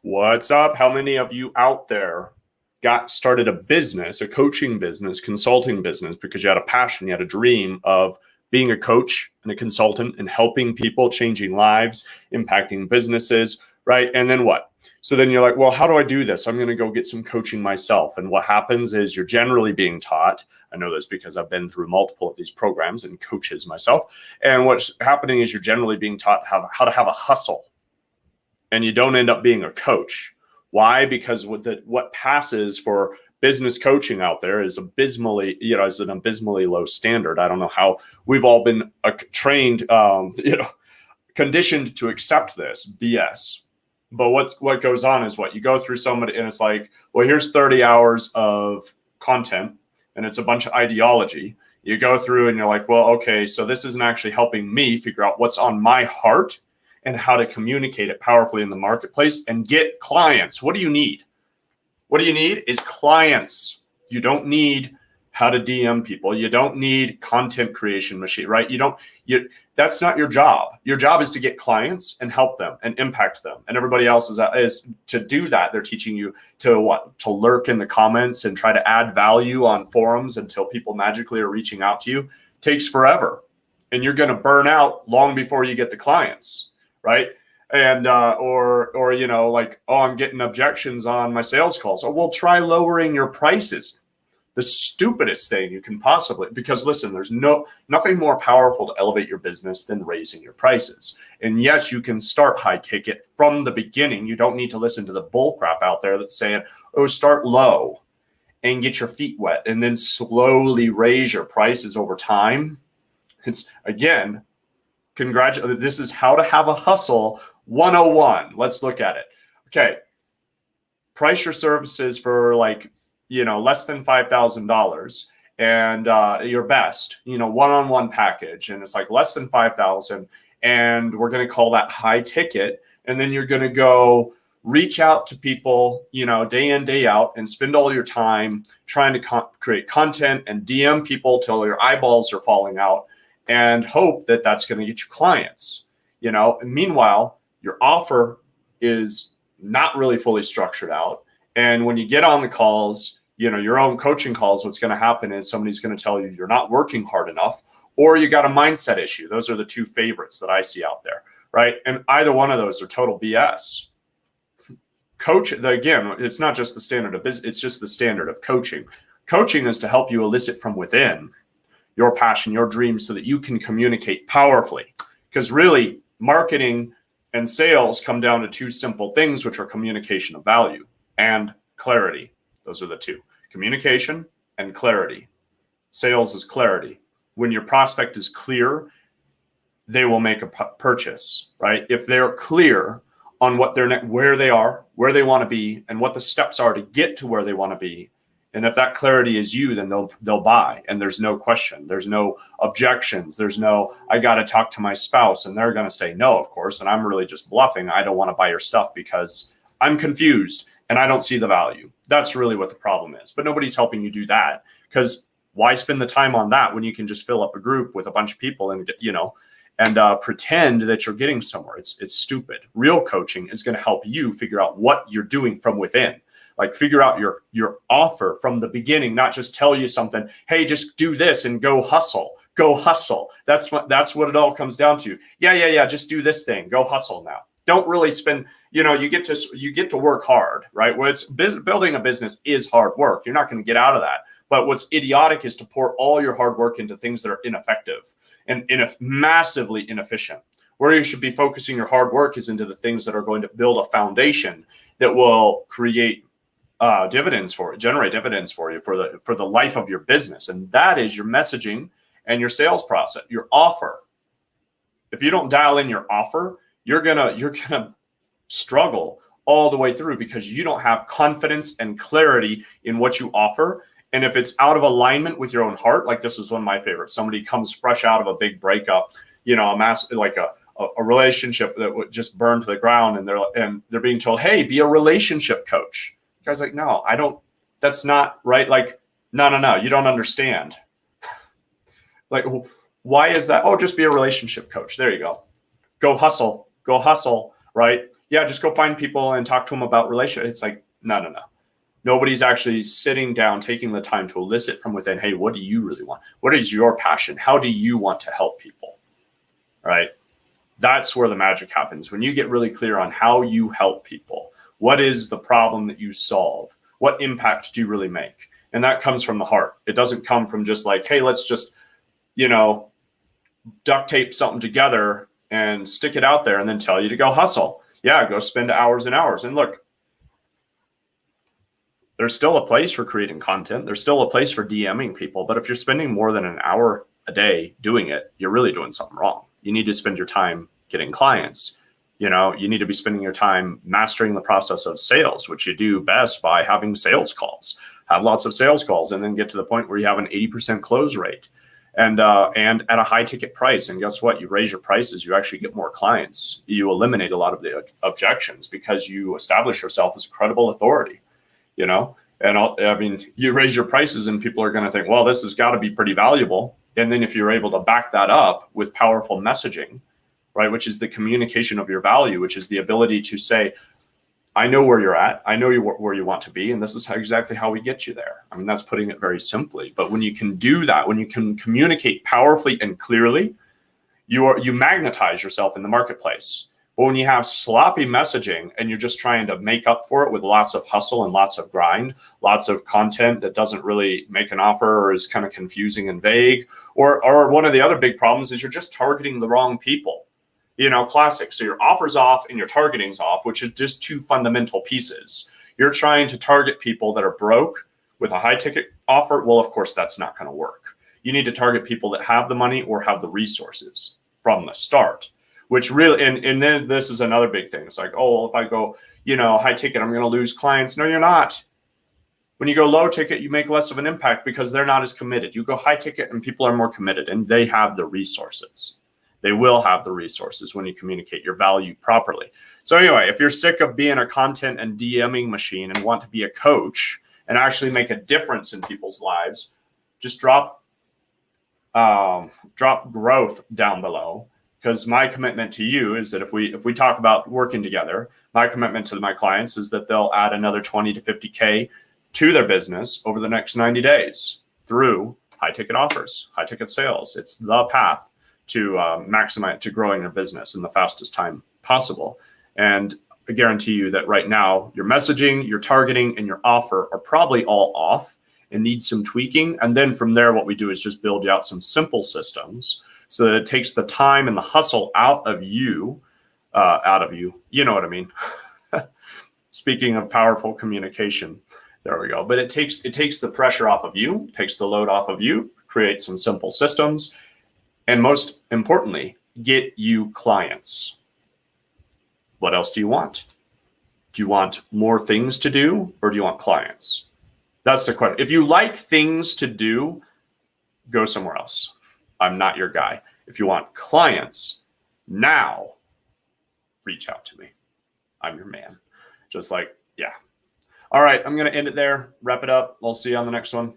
What's up? How many of you out there got started a business, a coaching business, consulting business, because you had a passion, you had a dream of being a coach and a consultant and helping people, changing lives, impacting businesses, right? And then what? So then you're like, well, how do I do this? I'm going to go get some coaching myself. And what happens is you're generally being taught. I know this because I've been through multiple of these programs and coaches myself. And what's happening is you're generally being taught how to have a hustle. And you don't end up being a coach. Why? Because what passes for business coaching out there is abysmally, is an abysmally low standard. I don't know how we've all been trained, conditioned to accept this BS. But what goes on is what you go through somebody, and it's like, well, here's 30 hours of content, and it's a bunch of ideology. You go through, and you're like, well, okay, so this isn't actually helping me figure out what's on my heart and how to communicate it powerfully in the marketplace and get clients. What do you need? What do you need is clients. You don't need how to DM people. You don't need content creation machine, right? That's not your job. Your job is to get clients and help them and impact them. And everybody else is to do that. They're teaching you to lurk in the comments and try to add value on forums until people magically are reaching out to you. It takes forever. And you're going to burn out long before you get the clients. Right. And, or, I'm getting objections on my sales calls. Oh, well, try lowering your prices. The stupidest thing you can possibly, because listen, there's nothing more powerful to elevate your business than raising your prices. And yes, you can start high ticket from the beginning. You don't need to listen to the bull crap out there that's saying, oh, start low and get your feet wet and then slowly raise your prices over time. It's again, this is how to have a hustle 101. Let's look at it. Okay. Price your services for less than $5,000 and your best, one-on-one package. And it's like less than 5,000. And we're going to call that high ticket. And then you're going to go reach out to people, day in, day out, and spend all your time trying to create content and DM people till your eyeballs are falling out. And hope that that's going to get you clients, And meanwhile, your offer is not really fully structured out. And when you get on the calls, your own coaching calls, what's going to happen is somebody's going to tell you you're not working hard enough, or you got a mindset issue. Those are the two favorites that I see out there, right? And either one of those are total BS. Again, it's not just the standard of business; it's just the standard of coaching. Coaching is to help you elicit from within your passion, your dreams, so that you can communicate powerfully. Because really, marketing and sales come down to two simple things, which are communication of value and clarity. Those are the two: communication and clarity. Sales is clarity. When your prospect is clear, they will make a purchase, right? If they're clear on where they are, where they want to be, and what the steps are to get to where they want to be, and if that clarity is you, then they'll buy. And there's no question. There's no objections. There's no, I got to talk to my spouse. And they're going to say no, of course. And I'm really just bluffing. I don't want to buy your stuff because I'm confused and I don't see the value. That's really what the problem is. But nobody's helping you do that, because why spend the time on that when you can just fill up a group with a bunch of people and pretend that you're getting somewhere? It's stupid. Real coaching is going to help you figure out what you're doing from within. Like figure out your offer from the beginning, not just tell you something. Hey, just do this and go hustle. Go hustle. That's what it all comes down to. Yeah. Just do this thing. Go hustle now. Don't really spend. You get to work hard, right? Building a business is hard work. You're not going to get out of that. But what's idiotic is to pour all your hard work into things that are ineffective and massively inefficient. Where you should be focusing your hard work is into the things that are going to build a foundation that will create generate dividends for you for the life of your business. And that is your messaging and your sales process, your offer. If you don't dial in your offer, you're gonna struggle all the way through, because you don't have confidence and clarity in what you offer. And if it's out of alignment with your own heart, like this is one of my favorites. Somebody comes fresh out of a big breakup, a relationship that would just burn to the ground, and they're being told, hey, be a relationship coach. The guy's like, no, I don't, that's not right. Like, no, you don't understand. Like, why is that? Oh, just be a relationship coach. There you go. Go hustle, right? yeah, just go find people and talk to them about relationships. It's like, no. Nobody's actually sitting down, taking the time to elicit from within, hey, what do you really want? What is your passion? How do you want to help people? Right? That's where the magic happens. When you get really clear on how you help people, what is the problem that you solve? What impact do you really make? And that comes from the heart. It doesn't come from just like, hey, let's just, duct tape something together and stick it out there and then tell you to go hustle. Yeah, go spend hours and hours. And look, there's still a place for creating content. There's still a place for DMing people. But if you're spending more than an hour a day doing it, you're really doing something wrong. You need to spend your time getting clients. You need to be spending your time mastering the process of sales, which you do best by having sales calls. Have lots of sales calls and then get to the point where you have an 80% close rate and at a high ticket price. And guess what? You raise your prices, you actually get more clients. You eliminate a lot of the objections because you establish yourself as a credible authority. And you raise your prices and people are going to think, well, this has got to be pretty valuable. And then if you're able to back that up with powerful messaging, right, which is the communication of your value, which is the ability to say, I know where you're at. I know where you want to be. And this is exactly how we get you there. That's putting it very simply. But when you can do that, when you can communicate powerfully and clearly, you magnetize yourself in the marketplace. But when you have sloppy messaging and you're just trying to make up for it with lots of hustle and lots of grind, lots of content that doesn't really make an offer or is kind of confusing and vague, or one of the other big problems is you're just targeting the wrong people. Classic. So your offer's off and your targeting's off, which is just two fundamental pieces. You're trying to target people that are broke with a high ticket offer. Well, of course, that's not going to work. You need to target people that have the money or have the resources from the start. Which really, and then this is another big thing. It's like, oh, well, if I go, high ticket, I'm going to lose clients. No, you're not. When you go low ticket, you make less of an impact because they're not as committed. You go high ticket and people are more committed and they have the resources. They will have the resources when you communicate your value properly. So anyway, if you're sick of being a content and DMing machine and want to be a coach and actually make a difference in people's lives, just drop growth down below. Because my commitment to you is that if we talk about working together, my commitment to my clients is that they'll add another 20 to 50K to their business over the next 90 days through high ticket offers, high ticket sales. It's the path to maximize, to growing their business in the fastest time possible. And I guarantee you that right now, your messaging, your targeting, and your offer are probably all off and need some tweaking. And then from there, what we do is just build out some simple systems so that it takes the time and the hustle out of you. You know what I mean? Speaking of powerful communication, there we go. But it takes the pressure off of you, takes the load off of you, create some simple systems, and most importantly, get you clients. What else do you want? Do you want more things to do or do you want clients? That's the question. If you like things to do, go somewhere else. I'm not your guy. If you want clients, now reach out to me. I'm your man. Just like, yeah. All right, I'm going to end it there, wrap it up. I'll see you on the next one.